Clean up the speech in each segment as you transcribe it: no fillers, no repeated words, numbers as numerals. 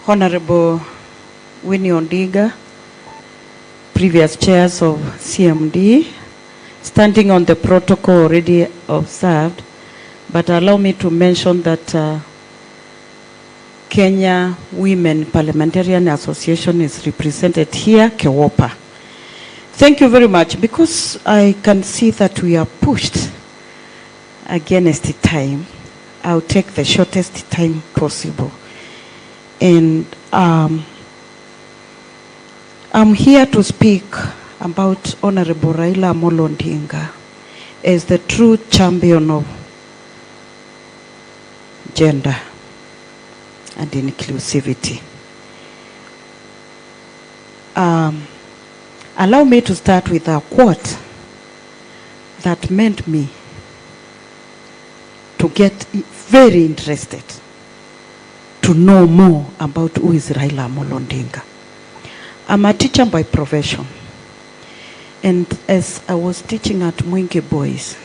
Honorable Winnie Odinga, previous chairs of CMD, standing on the protocol already observed, but allow me to mention that Kenya Women Parliamentarian Association is represented here, Kewopa. Thank you very much, because I can see that we are pushed against the time. I'll take the shortest time possible. And I'm here to speak about Honorable RAILA Odinga as the true champion of gender and inclusivity. Allow me to start with a quote that meant me to get very interested to know more about who is RAILA Odinga. I'm a teacher by profession, and as I was teaching at Mwingi Boys,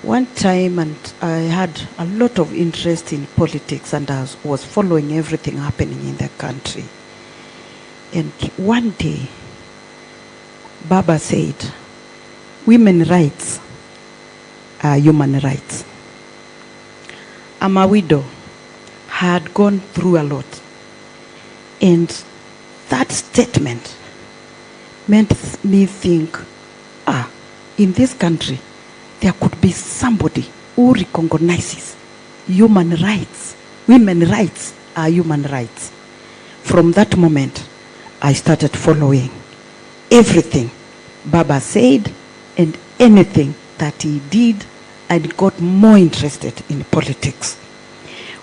one time, and I had a lot of interest in politics, and I was following everything happening in the country. And one day, Baba said, women's rights are human rights. I'm a widow, had gone through a lot. And that statement made me think, in this country, there could be somebody who recognizes human rights. Women's rights are human rights. From that moment, I started following everything Baba said and anything that he did, and got more interested in politics.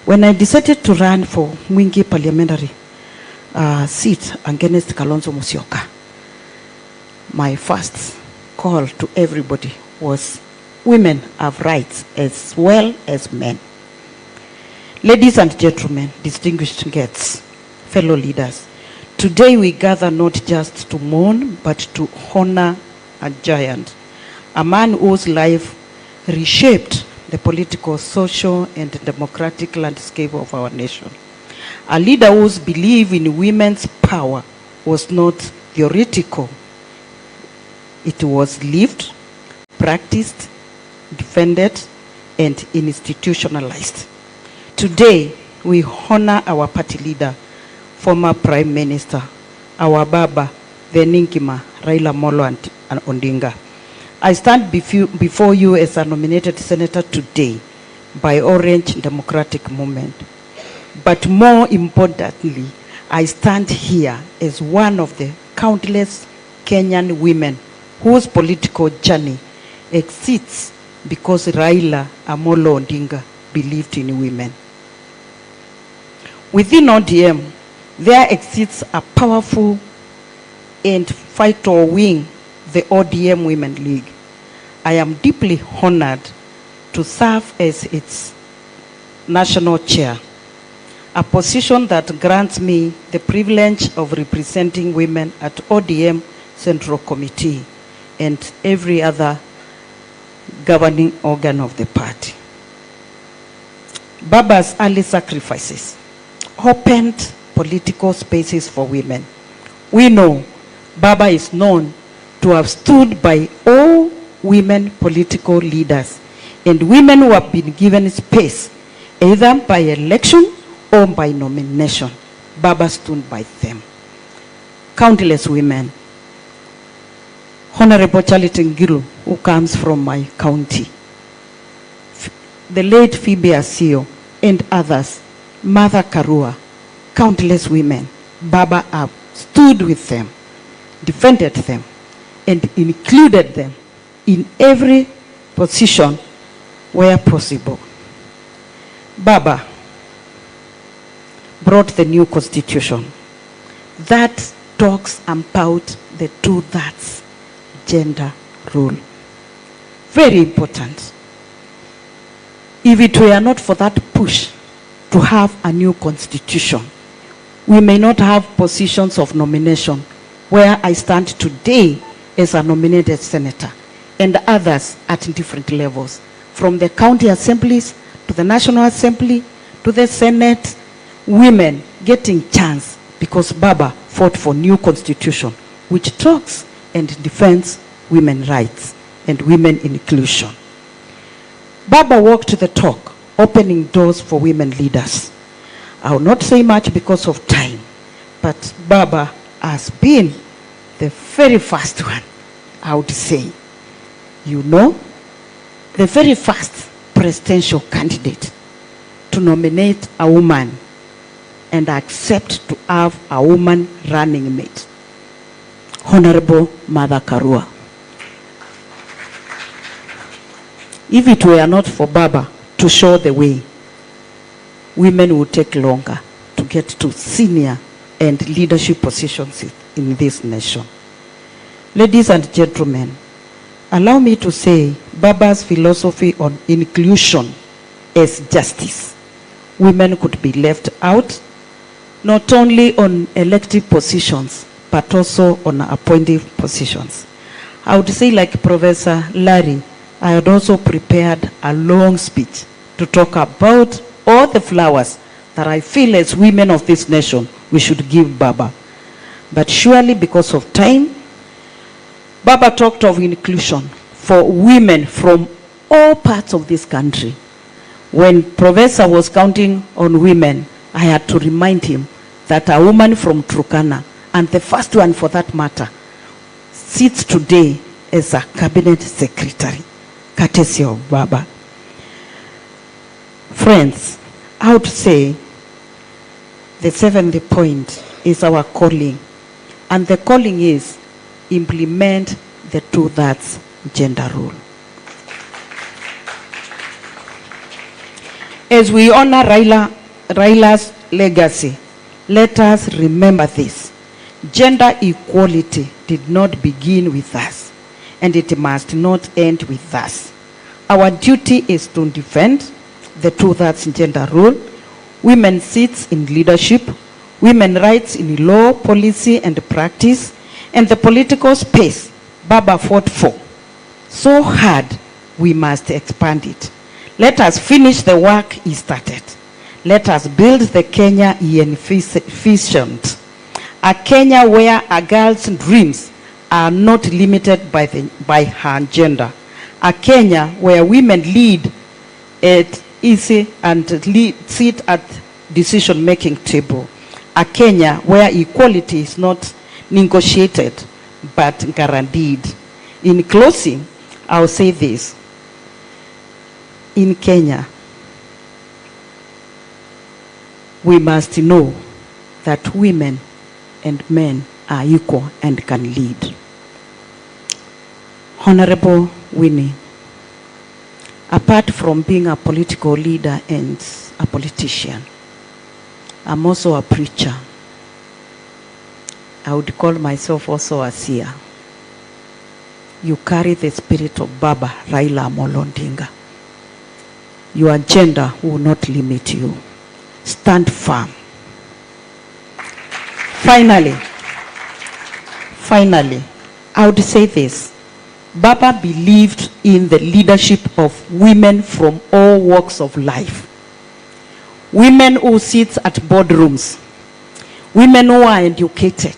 When I decided to run for Mwingi parliamentary seat against Kalonzo Musyoka, my first call to everybody was, women have rights as well as men. Ladies and gentlemen, distinguished guests, fellow leaders, today we gather not just to mourn, but to honor a giant, a man whose life reshaped the political, social, and democratic landscape of our nation. A leader whose belief in women's power was not theoretical. It was lived, practiced, defended, and institutionalized. Today, we honor our party leader, former Prime Minister, our Baba, the Ninkima, RAILA Odinga. I stand before you as a nominated senator today by Orange Democratic Movement. But more importantly, I stand here as one of the countless Kenyan women whose political journey exists because RAILA Odinga believed in women. Within ODM, there exists a powerful and vital wing, the ODM Women League. I am deeply honored to serve as its national chair, a position that grants me the privilege of representing women at ODM Central Committee and every other governing organ of the party. Baba's early sacrifices opened political spaces for women. We know Baba is known to have stood by all women political leaders and women who have been given space, either by election or by nomination. Baba stood by them. Countless women. Honorable Charity Ngilu, who comes from my county, the late Phoebe Asio, and others, Mother Karua, countless women. Baba have stood with them, defended them, and included them in every position where possible. Baba brought the new constitution that talks about the two that's gender rule. Very important. If it were not for that push to have a new constitution, we may not have positions of nomination where I stand today as a nominated senator, and others at different levels, from the county assemblies to the National Assembly to the Senate women getting chance because Baba fought for new constitution which talks and defends women rights and women inclusion. Baba walked the talk, opening doors for women leaders. I will not say much because of time, but Baba has been the very first one, I would say. You know, the very first presidential candidate to nominate a woman and accept to have a woman running mate. Honorable Mother Karua. If it were not for Baba to show the way, women would take longer to get to senior and leadership positions in this nation. Ladies and gentlemen, allow me to say Baba's philosophy on inclusion is justice. Women could be left out, not only on elective positions, but also on appointed positions. I would say, like Professor Larry, I had also prepared a long speech to talk about all the flowers that I feel as women of this nation we should give Baba. But surely because of time, Baba talked of inclusion for women from all parts of this country. When Professor was counting on women, I had to remind him that a woman from Turkana, and the first one for that matter, sits today as a cabinet secretary, courtesy of Baba. Friends, I would say the seventh point is our calling. And the calling is implement the 2/3 gender rule. As we honor Raila's legacy, let us remember this. Gender equality did not begin with us, and it must not end with us. Our duty is to defend the 2/3 gender rule, women's seats in leadership, women's rights in law, policy, and practice, and the political space Baba fought for. So hard, we must expand it. Let us finish the work he started. Let us build the Kenya he envisioned. A Kenya where a girl's dreams are not limited by her gender. A Kenya where women lead at easy and sit at decision-making table. A Kenya where equality is not negotiated but guaranteed. In closing, I'll say this. In Kenya, we must know that women and men are equal and can lead. Honorable Winnie, apart from being a political leader and a politician, I'm also a preacher. I would call myself also a seer. You carry the spirit of Baba Raila Odinga. Your gender will not limit you. Stand firm. Finally, I would say this. Baba believed in the leadership of women from all walks of life. Women who sit at boardrooms. Women who are educated.